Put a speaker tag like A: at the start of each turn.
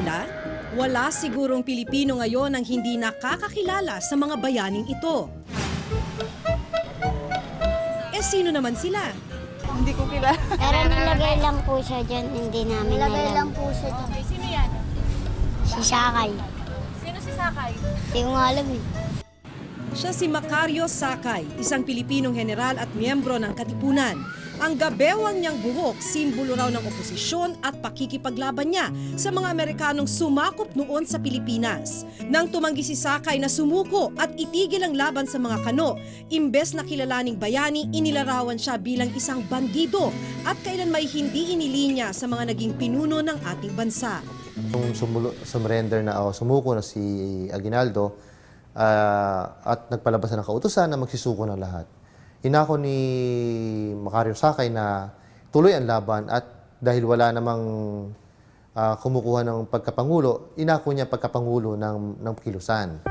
A: nila? Wala sigurong Pilipino ngayon ang hindi nakakakilala sa mga bayaning ito. Eh sino naman sila?
B: Hindi ko kilala.
C: Pero nilagay lang po siya dyan, hindi namin
D: Nilagay
C: alam.
D: lang po siya dyan.
B: Okay, sino yan?
C: Si Sakay.
B: Sino si Sakay?
C: Hindi ko nga alam eh.
A: Siya si Macario Sakay, isang Pilipinong general at miyembro ng Katipunan. Ang gabewang niyang buhok, simbolo raw ng oposisyon at pakikipaglaban niya sa mga Amerikanong sumakop noon sa Pilipinas. Nang tumanggi si Sakay na sumuko at itigil ang laban sa mga Kano, imbes na kilalaning bayani, inilarawan siya bilang isang bandido at kailanmay hindi inilinya sa mga naging pinuno ng ating bansa.
E: Nung sumrender na o sumuko na si Aguinaldo at nagpalabas na ng kautusan na magsisuko ng lahat. Inako ni Macario Sakay na tuloy ang laban at dahil wala namang kumukuha ng pagkapangulo, inako niya pagkapangulo ng kilusan.